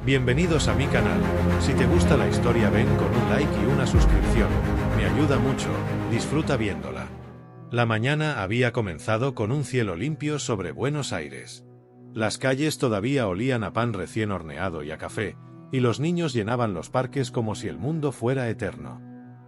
Bienvenidos a mi canal. Si te gusta la historia ven con un like y una suscripción. Me ayuda mucho, disfruta viéndola. La mañana había comenzado con un cielo limpio sobre Buenos Aires. Las calles todavía olían a pan recién horneado y a café, y los niños llenaban los parques como si el mundo fuera eterno.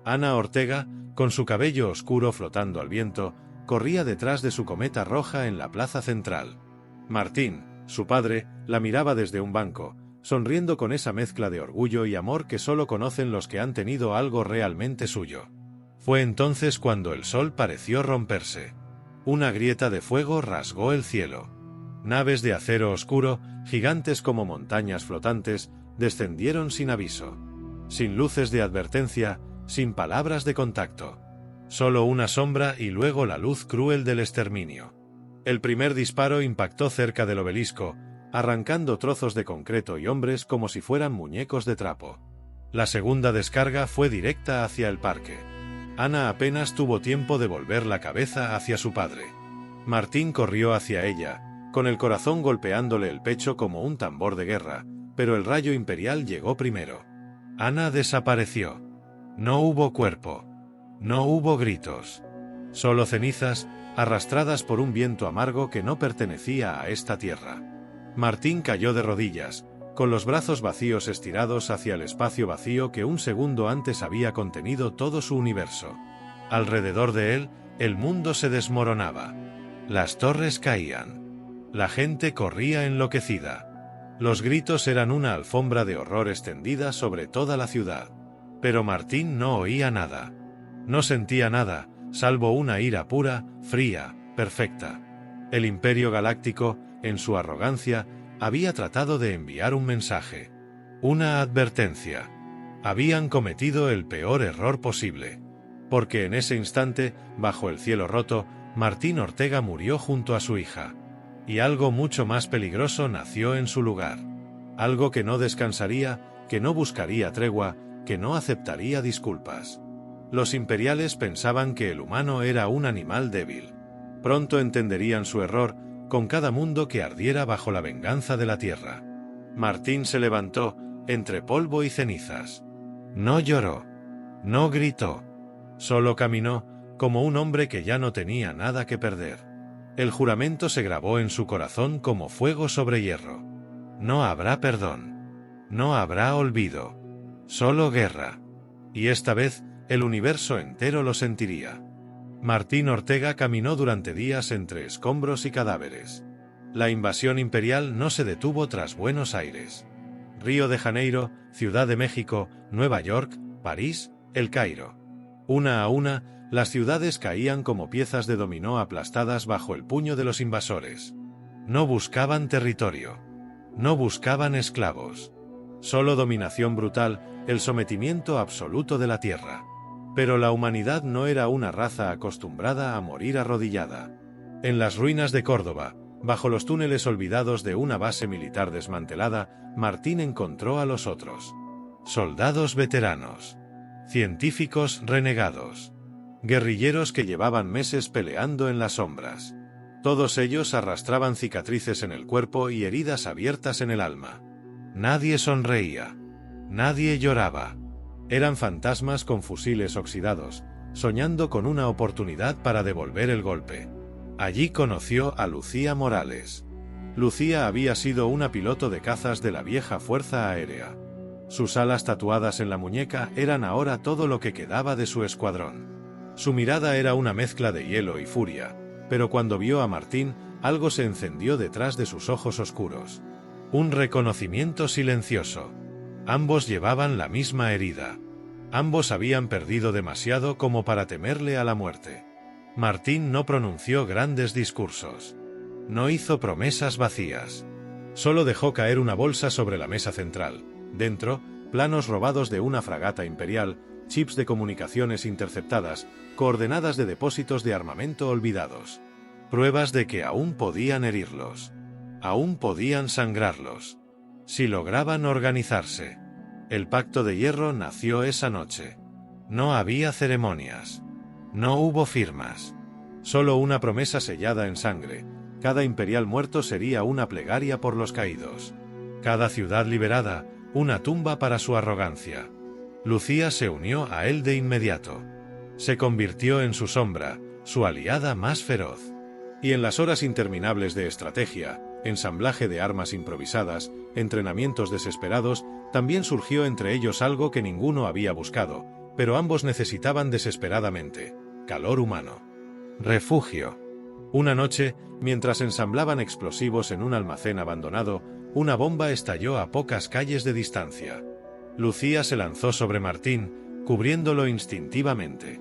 Ana Ortega, con su cabello oscuro flotando al viento, corría detrás de su cometa roja en la plaza central. Martín, su padre, la miraba desde un banco, sonriendo con esa mezcla de orgullo y amor que solo conocen los que han tenido algo realmente suyo. Fue entonces cuando el sol pareció romperse. Una grieta de fuego rasgó el cielo. Naves de acero oscuro, gigantes como montañas flotantes, descendieron sin aviso. Sin luces de advertencia, sin palabras de contacto. Solo una sombra y luego la luz cruel del exterminio. El primer disparo impactó cerca del obelisco, arrancando trozos de concreto y hombres como si fueran muñecos de trapo. La segunda descarga fue directa hacia el parque. Ana apenas tuvo tiempo de volver la cabeza hacia su padre. Martín corrió hacia ella, con el corazón golpeándole el pecho como un tambor de guerra, pero el rayo imperial llegó primero. Ana desapareció. No hubo cuerpo. No hubo gritos. Solo cenizas, arrastradas por un viento amargo que no pertenecía a esta tierra. Martín cayó de rodillas, con los brazos vacíos estirados hacia el espacio vacío que un segundo antes había contenido todo su universo. Alrededor de él, el mundo se desmoronaba. Las torres caían. La gente corría enloquecida. Los gritos eran una alfombra de horror extendida sobre toda la ciudad. Pero Martín no oía nada. No sentía nada, salvo una ira pura, fría, perfecta. El Imperio Galáctico, en su arrogancia, había tratado de enviar un mensaje. Una advertencia. Habían cometido el peor error posible. Porque en ese instante, bajo el cielo roto, Martín Ortega murió junto a su hija. Y algo mucho más peligroso nació en su lugar. Algo que no descansaría, que no buscaría tregua, que no aceptaría disculpas. Los imperiales pensaban que el humano era un animal débil. Pronto entenderían su error, con cada mundo que ardiera bajo la venganza de la tierra. Martín se levantó, entre polvo y cenizas. No lloró. No gritó. Solo caminó, como un hombre que ya no tenía nada que perder. El juramento se grabó en su corazón como fuego sobre hierro. No habrá perdón. No habrá olvido. Solo guerra. Y esta vez, el universo entero lo sentiría. Martín Ortega caminó durante días entre escombros y cadáveres. La invasión imperial no se detuvo tras Buenos Aires. Río de Janeiro, Ciudad de México, Nueva York, París, El Cairo. Una a una, las ciudades caían como piezas de dominó aplastadas bajo el puño de los invasores. No buscaban territorio. No buscaban esclavos. Solo dominación brutal, el sometimiento absoluto de la tierra. Pero la humanidad no era una raza acostumbrada a morir arrodillada. En las ruinas de Córdoba, bajo los túneles olvidados de una base militar desmantelada, Martín encontró a los otros. Soldados veteranos. Científicos renegados. Guerrilleros que llevaban meses peleando en las sombras. Todos ellos arrastraban cicatrices en el cuerpo y heridas abiertas en el alma. Nadie sonreía. Nadie lloraba. Eran fantasmas con fusiles oxidados, soñando con una oportunidad para devolver el golpe. Allí conoció a Lucía Morales. Lucía había sido una piloto de cazas de la vieja Fuerza Aérea. Sus alas tatuadas en la muñeca eran ahora todo lo que quedaba de su escuadrón. Su mirada era una mezcla de hielo y furia, pero cuando vio a Martín, algo se encendió detrás de sus ojos oscuros. Un reconocimiento silencioso. Ambos llevaban la misma herida. Ambos habían perdido demasiado como para temerle a la muerte. Martín no pronunció grandes discursos. No hizo promesas vacías. Solo dejó caer una bolsa sobre la mesa central. Dentro, planos robados de una fragata imperial, chips de comunicaciones interceptadas, coordenadas de depósitos de armamento olvidados. Pruebas de que aún podían herirlos. Aún podían sangrarlos. Si lograban organizarse. El pacto de hierro nació esa noche. No había ceremonias. No hubo firmas. Solo una promesa sellada en sangre. Cada imperial muerto sería una plegaria por los caídos. Cada ciudad liberada, una tumba para su arrogancia. Lucía se unió a él de inmediato. Se convirtió en su sombra, su aliada más feroz. Y en las horas interminables de estrategia, ensamblaje de armas improvisadas, entrenamientos desesperados, también surgió entre ellos algo que ninguno había buscado, pero ambos necesitaban desesperadamente: calor humano. Refugio. Una noche, mientras ensamblaban explosivos en un almacén abandonado, una bomba estalló a pocas calles de distancia. Lucía se lanzó sobre Martín, cubriéndolo instintivamente.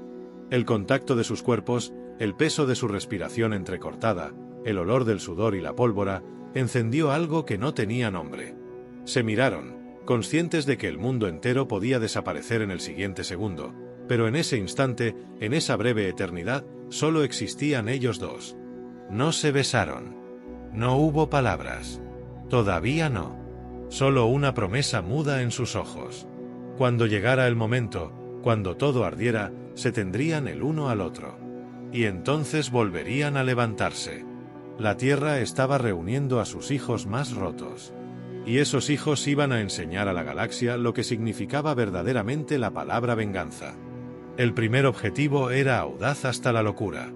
El contacto de sus cuerpos, el peso de su respiración entrecortada, el olor del sudor y la pólvora, encendió algo que no tenía nombre. Se miraron, conscientes de que el mundo entero podía desaparecer en el siguiente segundo, pero en ese instante, en esa breve eternidad, solo existían ellos dos. No se besaron. No hubo palabras. Todavía no. Solo una promesa muda en sus ojos. Cuando llegara el momento, cuando todo ardiera, se tendrían el uno al otro. Y entonces volverían a levantarse. La Tierra estaba reuniendo a sus hijos más rotos. Y esos hijos iban a enseñar a la galaxia lo que significaba verdaderamente la palabra venganza. El primer objetivo era audaz hasta la locura.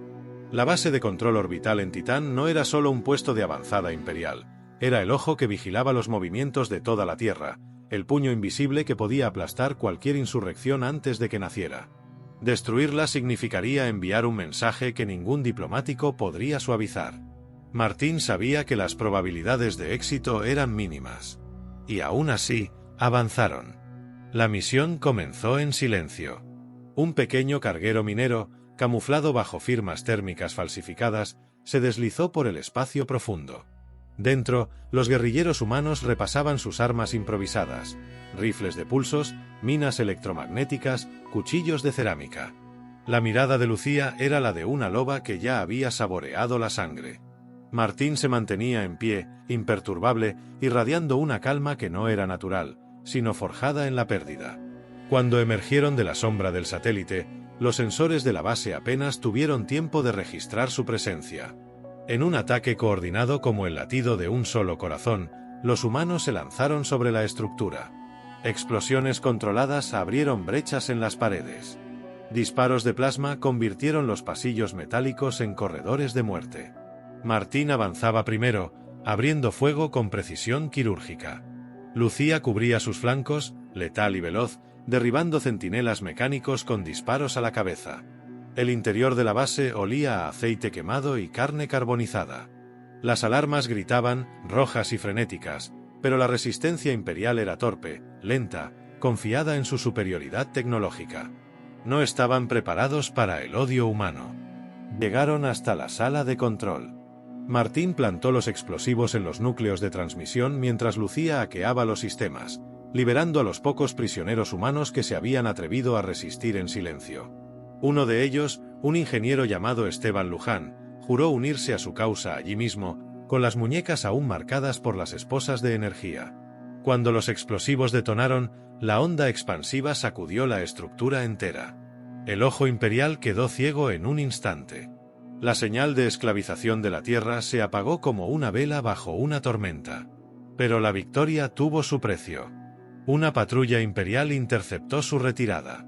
La base de control orbital en Titán no era solo un puesto de avanzada imperial, era el ojo que vigilaba los movimientos de toda la Tierra, el puño invisible que podía aplastar cualquier insurrección antes de que naciera. Destruirla significaría enviar un mensaje que ningún diplomático podría suavizar. Martín sabía que las probabilidades de éxito eran mínimas. Y aún así, avanzaron. La misión comenzó en silencio. Un pequeño carguero minero, camuflado bajo firmas térmicas falsificadas, se deslizó por el espacio profundo. Dentro, los guerrilleros humanos repasaban sus armas improvisadas: rifles de pulsos, minas electromagnéticas, cuchillos de cerámica. La mirada de Lucía era la de una loba que ya había saboreado la sangre. Martín se mantenía en pie, imperturbable, irradiando una calma que no era natural, sino forjada en la pérdida. Cuando emergieron de la sombra del satélite, los sensores de la base apenas tuvieron tiempo de registrar su presencia. En un ataque coordinado como el latido de un solo corazón, los humanos se lanzaron sobre la estructura. Explosiones controladas abrieron brechas en las paredes. Disparos de plasma convirtieron los pasillos metálicos en corredores de muerte. Martín avanzaba primero, abriendo fuego con precisión quirúrgica. Lucía cubría sus flancos, letal y veloz, derribando centinelas mecánicos con disparos a la cabeza. El interior de la base olía a aceite quemado y carne carbonizada. Las alarmas gritaban, rojas y frenéticas, pero la resistencia imperial era torpe, lenta, confiada en su superioridad tecnológica. No estaban preparados para el odio humano. Llegaron hasta la sala de control. Martín plantó los explosivos en los núcleos de transmisión mientras Lucía hackeaba los sistemas, liberando a los pocos prisioneros humanos que se habían atrevido a resistir en silencio. Uno de ellos, un ingeniero llamado Esteban Luján, juró unirse a su causa allí mismo, con las muñecas aún marcadas por las esposas de energía. Cuando los explosivos detonaron, la onda expansiva sacudió la estructura entera. El ojo imperial quedó ciego en un instante. La señal de esclavización de la Tierra se apagó como una vela bajo una tormenta. Pero la victoria tuvo su precio. Una patrulla imperial interceptó su retirada.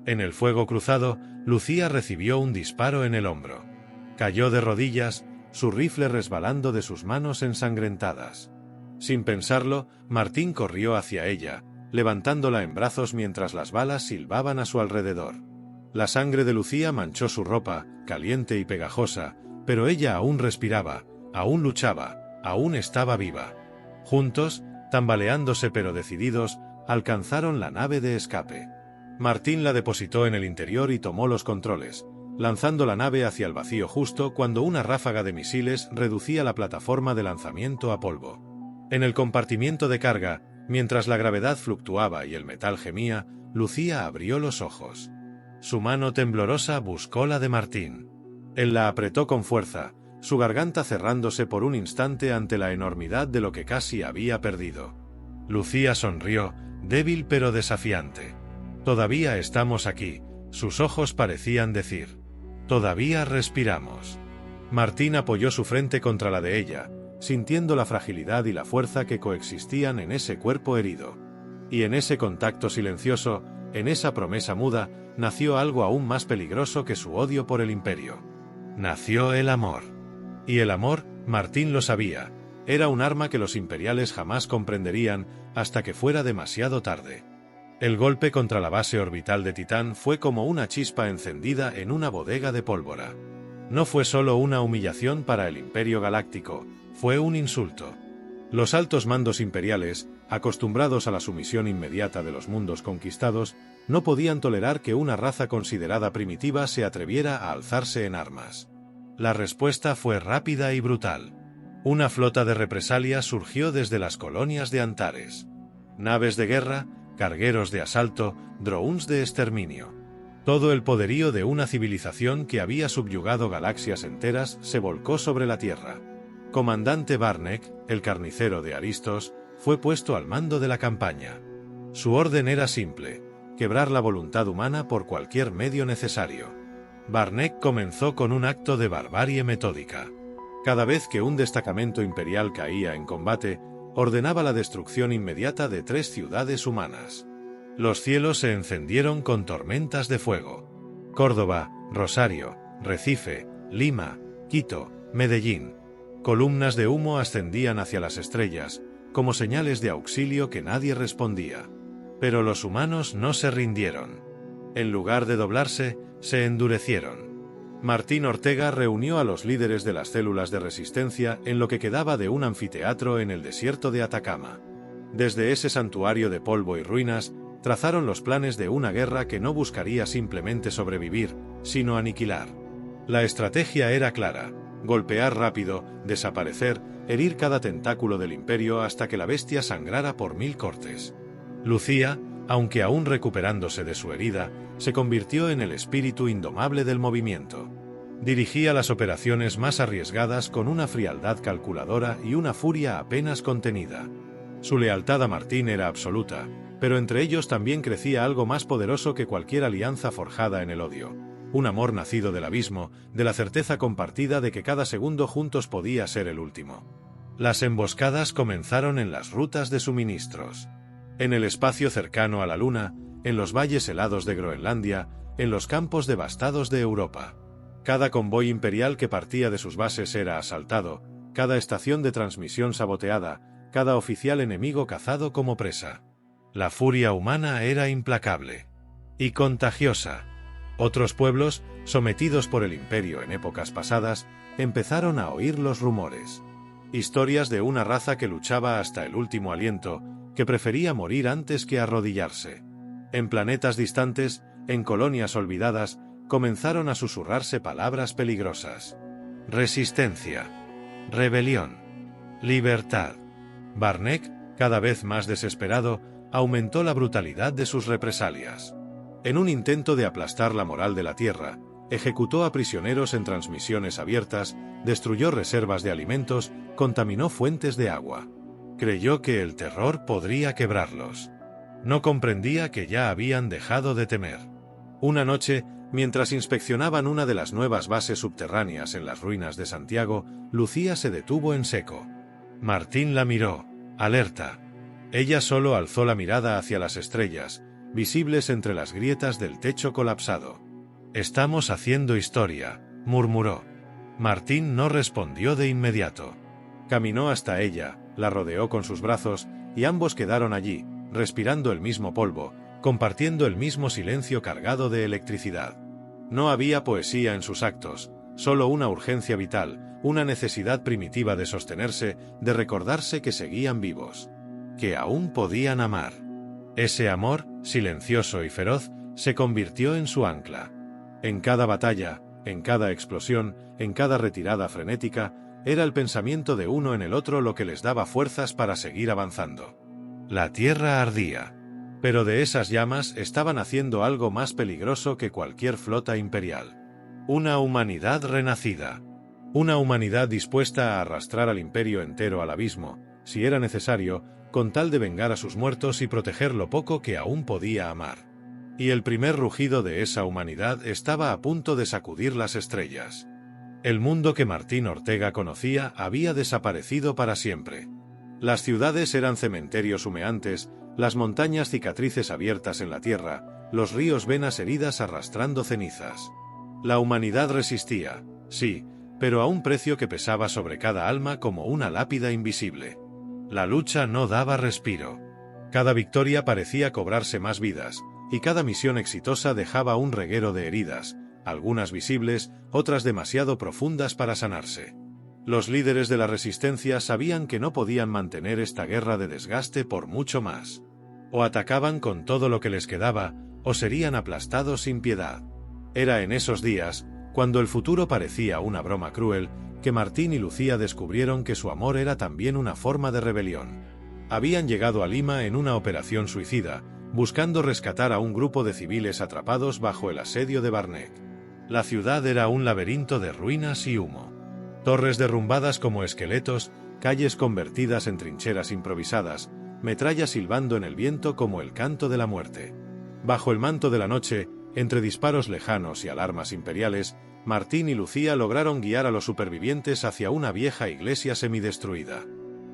En el fuego cruzado, Lucía recibió un disparo en el hombro. Cayó de rodillas, su rifle resbalando de sus manos ensangrentadas. Sin pensarlo, Martín corrió hacia ella, levantándola en brazos mientras las balas silbaban a su alrededor. La sangre de Lucía manchó su ropa, caliente y pegajosa, pero ella aún respiraba, aún luchaba, aún estaba viva. Juntos, tambaleándose pero decididos, alcanzaron la nave de escape. Martín la depositó en el interior y tomó los controles, lanzando la nave hacia el vacío justo cuando una ráfaga de misiles reducía la plataforma de lanzamiento a polvo. En el compartimiento de carga, mientras la gravedad fluctuaba y el metal gemía, Lucía abrió los ojos. Su mano temblorosa buscó la de Martín. Él la apretó con fuerza, su garganta cerrándose por un instante ante la enormidad de lo que casi había perdido. Lucía sonrió, débil pero desafiante. «Todavía estamos aquí», sus ojos parecían decir. «Todavía respiramos». Martín apoyó su frente contra la de ella, sintiendo la fragilidad y la fuerza que coexistían en ese cuerpo herido. Y en ese contacto silencioso, en esa promesa muda, nació algo aún más peligroso que su odio por el imperio. Nació el amor. Y el amor, Martín lo sabía, era un arma que los imperiales jamás comprenderían hasta que fuera demasiado tarde. El golpe contra la base orbital de Titán fue como una chispa encendida en una bodega de pólvora. No fue solo una humillación para el Imperio Galáctico, fue un insulto. Los altos mandos imperiales, acostumbrados a la sumisión inmediata de los mundos conquistados, no podían tolerar que una raza considerada primitiva se atreviera a alzarse en armas. La respuesta fue rápida y brutal. Una flota de represalia surgió desde las colonias de Antares. Naves de guerra, cargueros de asalto, drones de exterminio. Todo el poderío de una civilización que había subyugado galaxias enteras se volcó sobre la Tierra. Comandante Barnek, el carnicero de Aristos, fue puesto al mando de la campaña. Su orden era simple: quebrar la voluntad humana por cualquier medio necesario. Barnek comenzó con un acto de barbarie metódica. Cada vez que un destacamento imperial caía en combate, ordenaba la destrucción inmediata de 3 ciudades humanas. Los cielos se encendieron con tormentas de fuego. Córdoba, Rosario, Recife, Lima, Quito, Medellín. Columnas de humo ascendían hacia las estrellas, como señales de auxilio que nadie respondía. Pero los humanos no se rindieron. En lugar de doblarse, se endurecieron. Martín Ortega reunió a los líderes de las células de resistencia en lo que quedaba de un anfiteatro en el desierto de Atacama. Desde ese santuario de polvo y ruinas, trazaron los planes de una guerra que no buscaría simplemente sobrevivir, sino aniquilar. La estrategia era clara: golpear rápido, desaparecer, herir cada tentáculo del imperio hasta que la bestia sangrara por 1000 cortes. Lucía, aunque aún recuperándose de su herida, se convirtió en el espíritu indomable del movimiento. Dirigía las operaciones más arriesgadas con una frialdad calculadora y una furia apenas contenida. Su lealtad a Martín era absoluta, pero entre ellos también crecía algo más poderoso que cualquier alianza forjada en el odio: un amor nacido del abismo, de la certeza compartida de que cada segundo juntos podía ser el último. Las emboscadas comenzaron en las rutas de suministros. En el espacio cercano a la Luna, en los valles helados de Groenlandia, en los campos devastados de Europa. Cada convoy imperial que partía de sus bases era asaltado, cada estación de transmisión saboteada, cada oficial enemigo cazado como presa. La furia humana era implacable y contagiosa. Otros pueblos, sometidos por el imperio en épocas pasadas, empezaron a oír los rumores. Historias de una raza que luchaba hasta el último aliento, que prefería morir antes que arrodillarse. En planetas distantes, en colonias olvidadas, comenzaron a susurrarse palabras peligrosas: resistencia, rebelión, libertad. Barnek, cada vez más desesperado, aumentó la brutalidad de sus represalias. En un intento de aplastar la moral de la Tierra, ejecutó a prisioneros en transmisiones abiertas, destruyó reservas de alimentos, contaminó fuentes de agua. Creyó que el terror podría quebrarlos. No comprendía que ya habían dejado de temer. Una noche, mientras inspeccionaban una de las nuevas bases subterráneas en las ruinas de Santiago, Lucía se detuvo en seco. Martín la miró, alerta. Ella solo alzó la mirada hacia las estrellas, visibles entre las grietas del techo colapsado. «Estamos haciendo historia», murmuró. Martín no respondió de inmediato. Caminó hasta ella, la rodeó con sus brazos, y ambos quedaron allí, respirando el mismo polvo, compartiendo el mismo silencio cargado de electricidad. No había poesía en sus actos, solo una urgencia vital, una necesidad primitiva de sostenerse, de recordarse que seguían vivos, que aún podían amar. Ese amor, silencioso y feroz, se convirtió en su ancla. En cada batalla, en cada explosión, en cada retirada frenética, era el pensamiento de uno en el otro lo que les daba fuerzas para seguir avanzando. La tierra ardía, pero de esas llamas estaban haciendo algo más peligroso que cualquier flota imperial. Una humanidad renacida. Una humanidad dispuesta a arrastrar al imperio entero al abismo, si era necesario, con tal de vengar a sus muertos y proteger lo poco que aún podía amar. Y el primer rugido de esa humanidad estaba a punto de sacudir las estrellas. El mundo que Martín Ortega conocía había desaparecido para siempre. Las ciudades eran cementerios humeantes, las montañas cicatrices abiertas en la tierra, los ríos venas heridas arrastrando cenizas. La humanidad resistía, sí, pero a un precio que pesaba sobre cada alma como una lápida invisible. La lucha no daba respiro. Cada victoria parecía cobrarse más vidas, y cada misión exitosa dejaba un reguero de heridas, algunas visibles, otras demasiado profundas para sanarse. Los líderes de la resistencia sabían que no podían mantener esta guerra de desgaste por mucho más. O atacaban con todo lo que les quedaba, o serían aplastados sin piedad. Era en esos días, cuando el futuro parecía una broma cruel, que Martín y Lucía descubrieron que su amor era también una forma de rebelión. Habían llegado a Lima en una operación suicida, buscando rescatar a un grupo de civiles atrapados bajo el asedio de Barnec. La ciudad era un laberinto de ruinas y humo. Torres derrumbadas como esqueletos, calles convertidas en trincheras improvisadas, metralla silbando en el viento como el canto de la muerte. Bajo el manto de la noche, entre disparos lejanos y alarmas imperiales, Martín y Lucía lograron guiar a los supervivientes hacia una vieja iglesia semidestruida.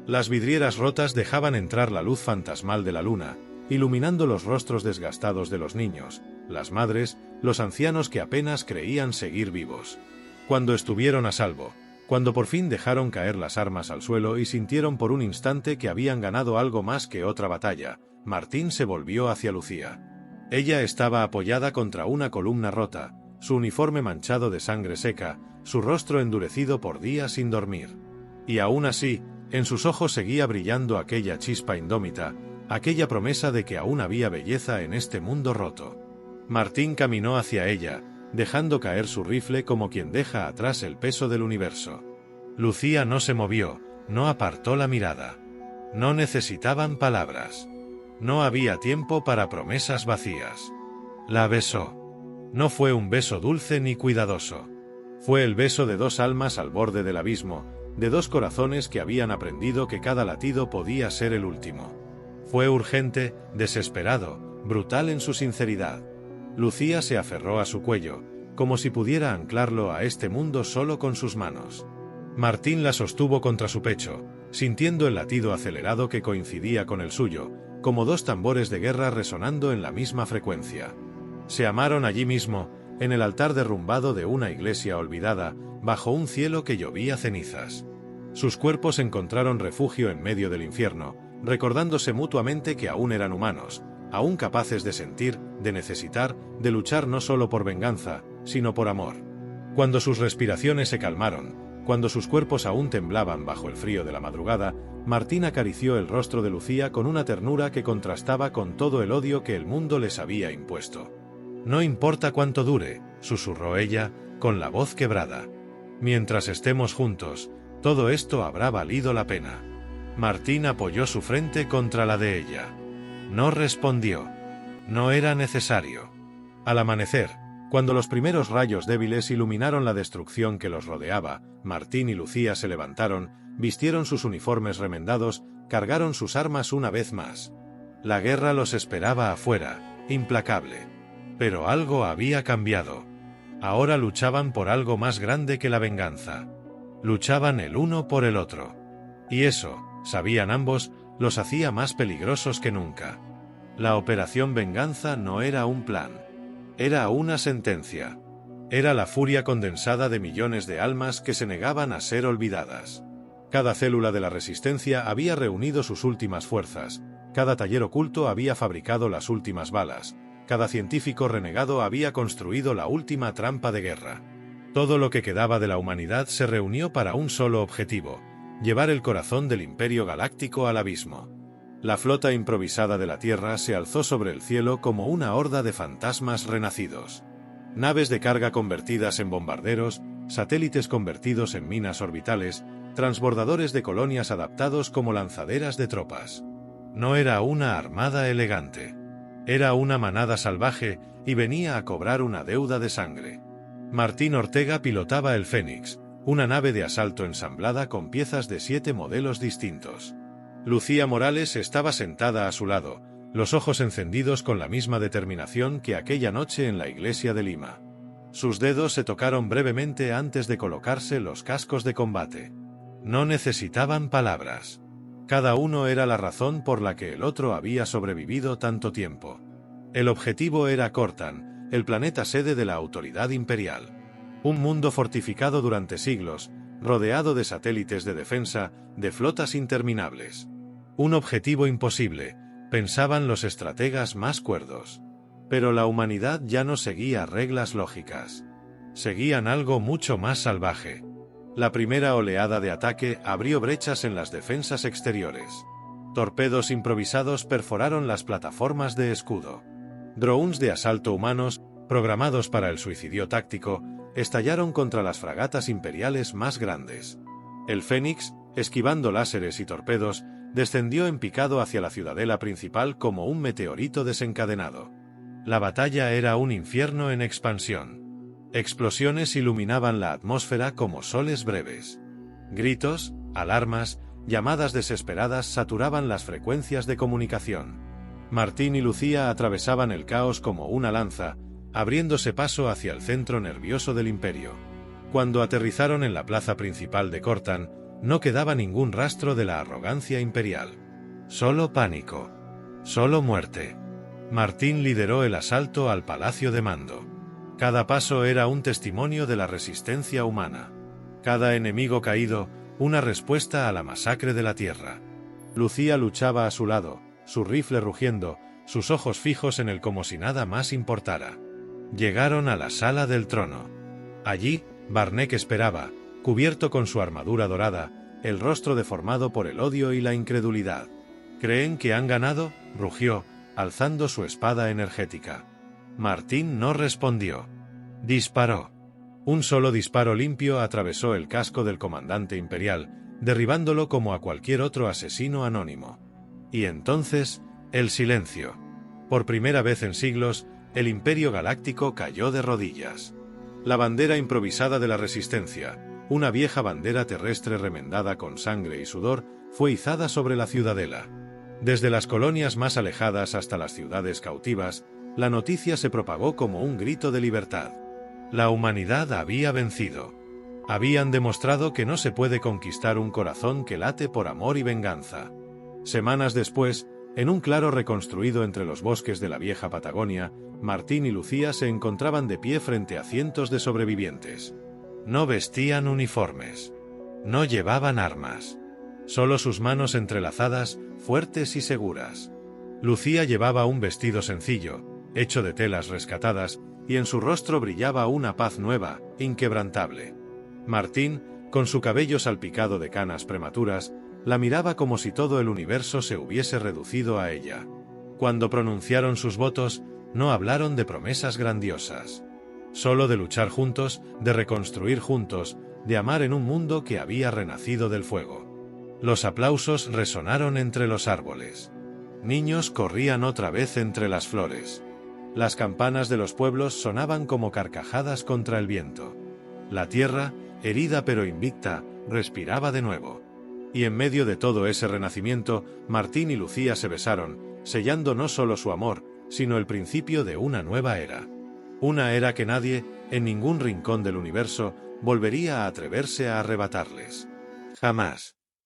Las vidrieras rotas dejaban entrar la luz fantasmal de la luna, iluminando los rostros desgastados de los niños, las madres, los ancianos que apenas creían seguir vivos. Cuando estuvieron a salvo, cuando por fin dejaron caer las armas al suelo y sintieron por un instante que habían ganado algo más que otra batalla, Martín se volvió hacia Lucía. Ella estaba apoyada contra una columna rota, su uniforme manchado de sangre seca, su rostro endurecido por días sin dormir. Y aún así, en sus ojos seguía brillando aquella chispa indómita, aquella promesa de que aún había belleza en este mundo roto. Martín caminó hacia ella, dejando caer su rifle como quien deja atrás el peso del universo. Lucía no se movió, no apartó la mirada. No necesitaban palabras. No había tiempo para promesas vacías. La besó. No fue un beso dulce ni cuidadoso. Fue el beso de dos almas al borde del abismo, de dos corazones que habían aprendido que cada latido podía ser el último. Fue urgente, desesperado, brutal en su sinceridad. Lucía se aferró a su cuello, como si pudiera anclarlo a este mundo solo con sus manos. Martín la sostuvo contra su pecho, sintiendo el latido acelerado que coincidía con el suyo, como dos tambores de guerra resonando en la misma frecuencia. Se amaron allí mismo, en el altar derrumbado de una iglesia olvidada, bajo un cielo que llovía cenizas. Sus cuerpos encontraron refugio en medio del infierno, recordándose mutuamente que aún eran humanos, aún capaces de sentir, de necesitar, de luchar no solo por venganza, sino por amor. Cuando sus respiraciones se calmaron, cuando sus cuerpos aún temblaban bajo el frío de la madrugada, Martín acarició el rostro de Lucía con una ternura que contrastaba con todo el odio que el mundo les había impuesto. «No importa cuánto dure», susurró ella, con la voz quebrada. «Mientras estemos juntos, todo esto habrá valido la pena». Martín apoyó su frente contra la de ella. No respondió. No era necesario. Al amanecer, cuando los primeros rayos débiles iluminaron la destrucción que los rodeaba, Martín y Lucía se levantaron, vistieron sus uniformes remendados, cargaron sus armas una vez más. La guerra los esperaba afuera, implacable. Pero algo había cambiado. Ahora luchaban por algo más grande que la venganza. Luchaban el uno por el otro. Y eso, sabían ambos, los hacía más peligrosos que nunca. La Operación Venganza no era un plan. Era una sentencia. Era la furia condensada de millones de almas que se negaban a ser olvidadas. Cada célula de la resistencia había reunido sus últimas fuerzas, cada taller oculto había fabricado las últimas balas, cada científico renegado había construido la última trampa de guerra. Todo lo que quedaba de la humanidad se reunió para un solo objetivo: llevar el corazón del Imperio Galáctico al abismo. La flota improvisada de la Tierra se alzó sobre el cielo como una horda de fantasmas renacidos. Naves de carga convertidas en bombarderos, satélites convertidos en minas orbitales, transbordadores de colonias adaptados como lanzaderas de tropas. No era una armada elegante. Era una manada salvaje y venía a cobrar una deuda de sangre. Martín Ortega pilotaba el Fénix, una nave de asalto ensamblada con piezas de 7 modelos distintos. Lucía Morales estaba sentada a su lado, los ojos encendidos con la misma determinación que aquella noche en la iglesia de Lima. Sus dedos se tocaron brevemente antes de colocarse los cascos de combate. No necesitaban palabras. Cada uno era la razón por la que el otro había sobrevivido tanto tiempo. El objetivo era Cortan, el planeta sede de la autoridad imperial. Un mundo fortificado durante siglos, rodeado de satélites de defensa, de flotas interminables. Un objetivo imposible, pensaban los estrategas más cuerdos. Pero la humanidad ya no seguía reglas lógicas. Seguían algo mucho más salvaje. La primera oleada de ataque abrió brechas en las defensas exteriores. Torpedos improvisados perforaron las plataformas de escudo. Drones de asalto humanos, programados para el suicidio táctico, estallaron contra las fragatas imperiales más grandes. El Fénix, esquivando láseres y torpedos, descendió en picado hacia la ciudadela principal como un meteorito desencadenado. La batalla era un infierno en expansión. Explosiones iluminaban la atmósfera como soles breves. Gritos, alarmas, llamadas desesperadas saturaban las frecuencias de comunicación. Martín y Lucía atravesaban el caos como una lanza, abriéndose paso hacia el centro nervioso del imperio. Cuando aterrizaron en la plaza principal de Cortan, no quedaba ningún rastro de la arrogancia imperial. Solo pánico. Solo muerte. Martín lideró el asalto al palacio de mando. Cada paso era un testimonio de la resistencia humana. Cada enemigo caído, una respuesta a la masacre de la Tierra. Lucía luchaba a su lado, su rifle rugiendo, sus ojos fijos en él como si nada más importara. Llegaron a la sala del trono. Allí, Barnek esperaba, cubierto con su armadura dorada, el rostro deformado por el odio y la incredulidad. ¿Creen que han ganado?, rugió, alzando su espada energética. Martín no respondió. Disparó. Un solo disparo limpio atravesó el casco del comandante imperial, derribándolo como a cualquier otro asesino anónimo. Y entonces, el silencio. Por primera vez en siglos, el Imperio Galáctico cayó de rodillas. La bandera improvisada de la Resistencia, una vieja bandera terrestre remendada con sangre y sudor, fue izada sobre la ciudadela. Desde las colonias más alejadas hasta las ciudades cautivas, la noticia se propagó como un grito de libertad. La humanidad había vencido. Habían demostrado que no se puede conquistar un corazón que late por amor y venganza. Semanas después, en un claro reconstruido entre los bosques de la vieja Patagonia, Martín y Lucía se encontraban de pie frente a cientos de sobrevivientes. No vestían uniformes. No llevaban armas. Solo sus manos entrelazadas, fuertes y seguras. Lucía llevaba un vestido sencillo, hecho de telas rescatadas, y en su rostro brillaba una paz nueva, inquebrantable. Martín, con su cabello salpicado de canas prematuras, la miraba como si todo el universo se hubiese reducido a ella. Cuando pronunciaron sus votos, no hablaron de promesas grandiosas. Solo de luchar juntos, de reconstruir juntos, de amar en un mundo que había renacido del fuego. Los aplausos resonaron entre los árboles. Niños corrían otra vez entre las flores. Las campanas de los pueblos sonaban como carcajadas contra el viento. La tierra, herida pero invicta, respiraba de nuevo. Y en medio de todo ese renacimiento, Martín y Lucía se besaron, sellando no solo su amor, sino el principio de una nueva era. Una era que nadie, en ningún rincón del universo, volvería a atreverse a arrebatarles. Jamás.